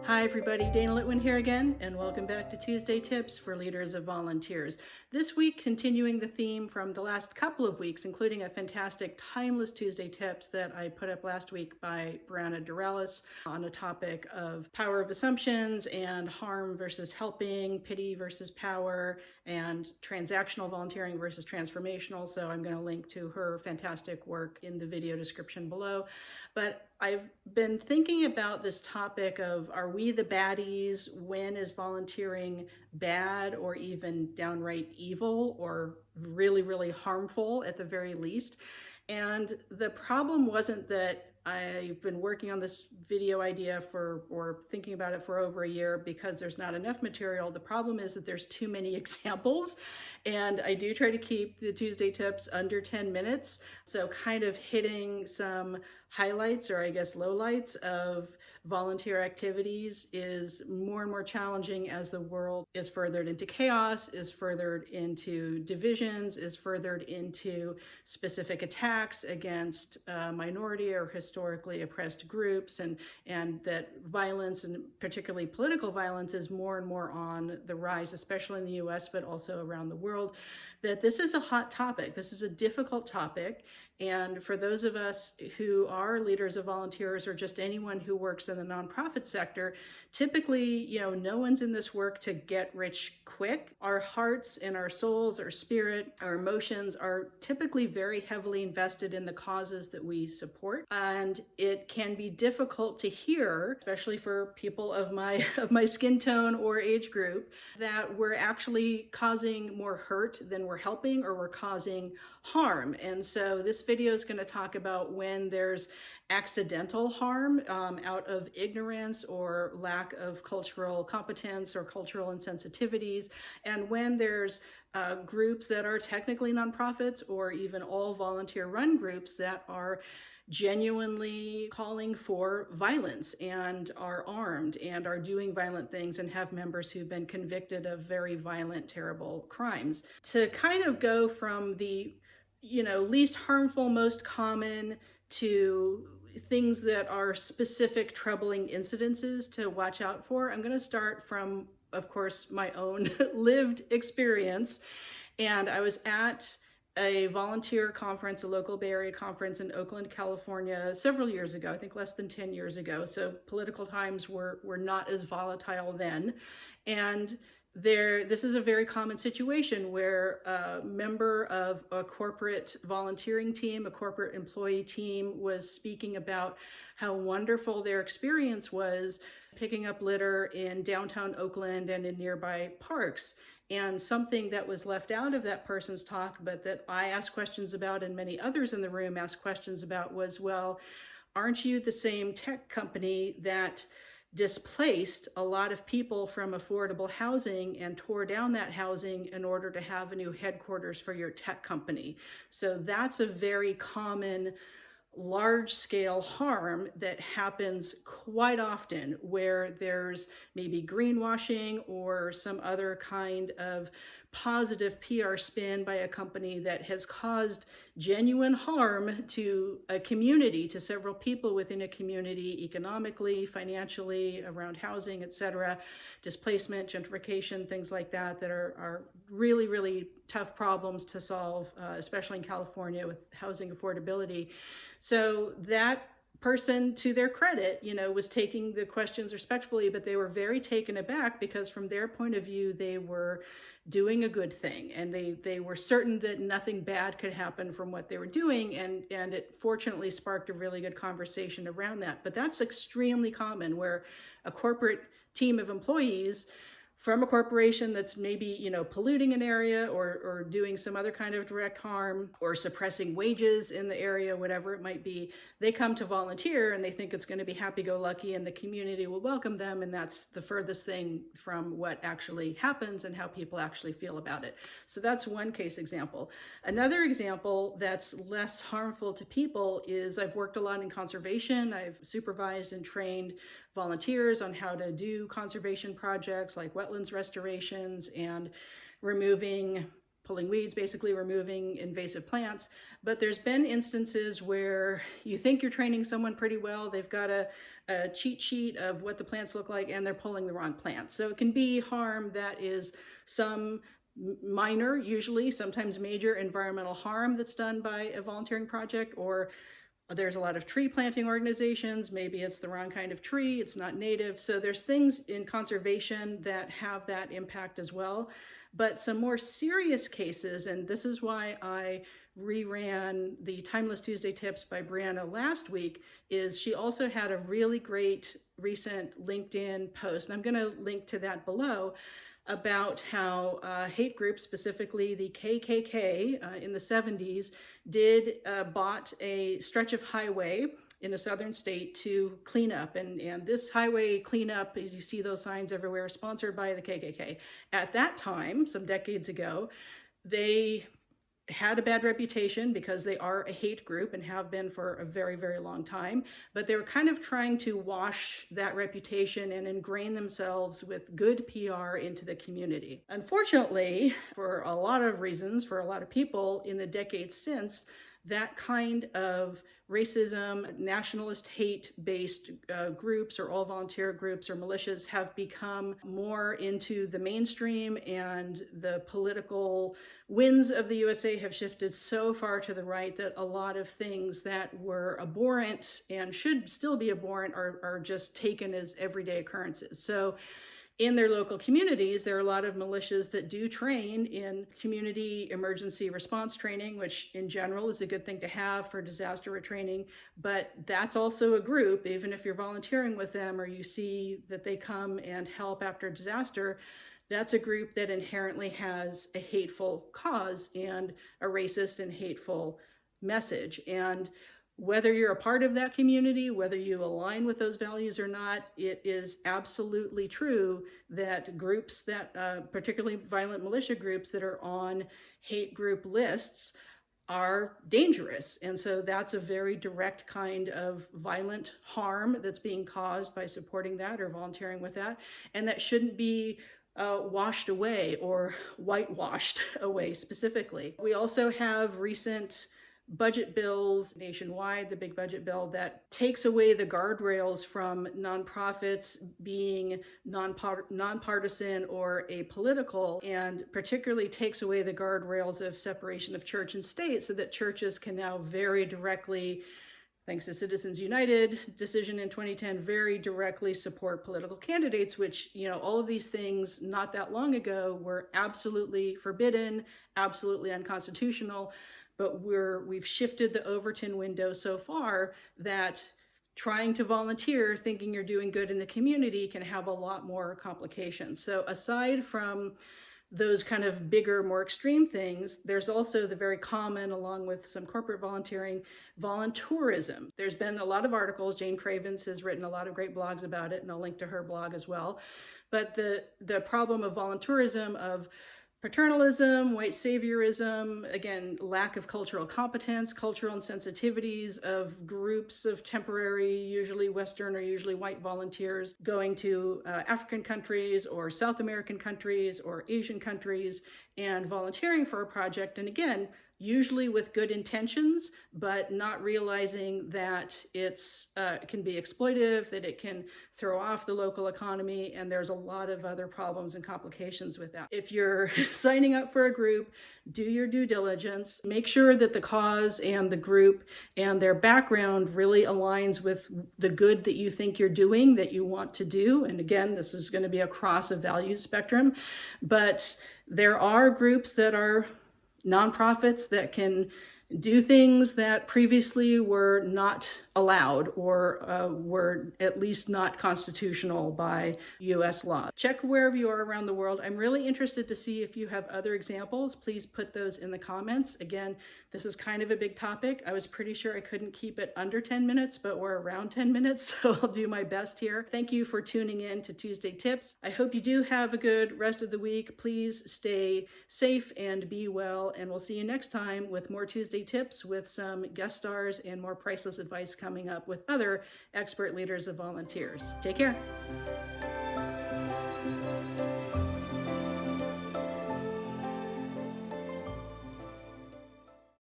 Hi everybody, Dana Litwin here again, and welcome back to Tuesday Tips for Leaders of Volunteers. This week, continuing the theme from the last couple of weeks, including a fantastic timeless Tuesday Tips that I put up last week by Brianna Doralis on a topic of power of assumptions and harm versus helping, pity versus power, and transactional volunteering versus transformational. So I'm going to link to her fantastic work in the video description below. But I've been thinking about this topic of, are we the baddies? When is volunteering bad or even downright evil or really, really harmful at the very least? And the problem wasn't that I've been working on this video idea or thinking about it for over a year because there's not enough material. The problem is that there's too many examples, and I do try to keep the Tuesday tips under 10 minutes. So kind of hitting some highlights, or I guess lowlights, of volunteer activities is more and more challenging as the world is furthered into chaos, is furthered into divisions, is furthered into specific attacks against minority or historically oppressed groups, and that violence, and particularly political violence, is more and more on the rise, especially in the US, but also around the world. That this is a hot topic. This is a difficult topic. And for those of us who are leaders of volunteers, or just anyone who works in the nonprofit sector, typically, no one's in this work to get rich quick. Our hearts and our souls, our spirit, our emotions are typically very heavily invested in the causes that we support. And it can be difficult to hear, especially for people of my skin tone or age group, that we're actually causing more hurt than we're helping, or we're causing harm. And so this video is going to talk about when there's accidental harm out of ignorance or lack of cultural competence or cultural insensitivities, and when there's groups that are technically nonprofits or even all volunteer run groups that are genuinely calling for violence and are armed and are doing violent things and have members who've been convicted of very violent, terrible crimes. To kind of go from the least harmful, most common, to things that are specific troubling incidences to watch out for, I'm going to start from, of course, my own lived experience. And I was at a volunteer conference, a local Bay Area conference in Oakland, California, several years ago, I think less than 10 years ago. So political times were not as volatile then. And this is a very common situation where a member of a corporate volunteering team, a corporate employee team, was speaking about how wonderful their experience was picking up litter in downtown Oakland and in nearby parks. And something that was left out of that person's talk, but that I asked questions about and many others in the room asked questions about, was, well, aren't you the same tech company that displaced a lot of people from affordable housing and tore down that housing in order to have a new headquarters for your tech company? So that's a very common large-scale harm that happens quite often, where there's maybe greenwashing or some other kind of positive PR spin by a company that has caused genuine harm to a community, to several people within a community, economically, financially, around housing, etc., displacement, gentrification, things like that, that are really, really tough problems to solve, especially in California with housing affordability. So that person, to their credit, was taking the questions respectfully, but they were very taken aback because from their point of view, they were doing a good thing, and they were certain that nothing bad could happen from what they were doing, and it fortunately sparked a really good conversation around that. But that's extremely common, where a corporate team of employees from a corporation that's maybe, polluting an area or doing some other kind of direct harm or suppressing wages in the area, whatever it might be, they come to volunteer and they think it's going to be happy-go-lucky and the community will welcome them. And that's the furthest thing from what actually happens and how people actually feel about it. So that's one case example. Another example that's less harmful to people is, I've worked a lot in conservation. I've supervised and trained volunteers on how to do conservation projects like wetlands restorations and removing pulling weeds, basically removing invasive plants. But there's been instances where you think you're training someone pretty well, they've got a cheat sheet of what the plants look like, and they're pulling the wrong plants. So it can be harm that is some minor, usually, sometimes major environmental harm that's done by a volunteering project, or there's a lot of tree planting organizations. Maybe it's the wrong kind of tree, it's not native. So there's things in conservation that have that impact as well. But some more serious cases, and this is why I reran the Timeless Tuesday Tips by Brianna last week, is she also had a really great recent LinkedIn post, and I'm going to link to that below, about how hate groups, specifically the KKK in the 70s, bought a stretch of highway in a southern state to clean up. And this highway cleanup, as you see those signs everywhere, sponsored by the KKK. At that time, some decades ago, they had a bad reputation because they are a hate group and have been for a very, very long time. But they were kind of trying to wash that reputation and ingrain themselves with good PR into the community. Unfortunately, for a lot of reasons, for a lot of people in the decades since, that kind of racism, nationalist hate-based groups, or all volunteer groups or militias, have become more into the mainstream, and the political winds of the USA have shifted so far to the right that a lot of things that were abhorrent and should still be abhorrent are just taken as everyday occurrences. So in their local communities, there are a lot of militias that do train in community emergency response training, which in general is a good thing to have for disaster training. But that's also a group, even if you're volunteering with them or you see that they come and help after a disaster, that's a group that inherently has a hateful cause and a racist and hateful message. And whether you're a part of that community, whether you align with those values or not, it is absolutely true that groups that, particularly violent militia groups that are on hate group lists, are dangerous. And so that's a very direct kind of violent harm that's being caused by supporting that or volunteering with that. And that shouldn't be washed away or whitewashed away specifically. We also have recent budget bills nationwide, the big budget bill that takes away the guardrails from nonprofits being nonpartisan or apolitical, and particularly takes away the guardrails of separation of church and state, so that churches can now very directly, thanks to Citizens United decision in 2010, very directly support political candidates, which, all of these things not that long ago were absolutely forbidden, absolutely unconstitutional. But we've shifted the Overton window so far that trying to volunteer thinking you're doing good in the community can have a lot more complications. So aside from those kind of bigger, more extreme things, there's also the very common, along with some corporate volunteering, voluntourism. There's been a lot of articles. Jane Cravens has written a lot of great blogs about it, and I'll link to her blog as well. But the problem of voluntourism, of paternalism, white saviorism, again, lack of cultural competence, cultural insensitivities of groups of temporary, usually Western or usually white volunteers going to African countries or South American countries or Asian countries and volunteering for a project. And again, usually with good intentions, but not realizing that it can be exploitive, that it can throw off the local economy, and there's a lot of other problems and complications with that. If you're signing up for a group, do your due diligence. Make sure that the cause and the group and their background really aligns with the good that you think you're doing, that you want to do. And again, this is going to be across a value spectrum, but there are groups that are nonprofits that can do things that previously were not allowed or were at least not constitutional by US law. Check wherever you are around the world. I'm really interested to see if you have other examples. Please put those in the comments. Again, this is kind of a big topic. I was pretty sure I couldn't keep it under 10 minutes, but we're around 10 minutes, so I'll do my best here. Thank you for tuning in to Tuesday Tips. I hope you do have a good rest of the week. Please stay safe and be well, and we'll see you next time with more Tuesday Tips with some guest stars and more priceless advice coming up with other expert leaders of volunteers. Take care.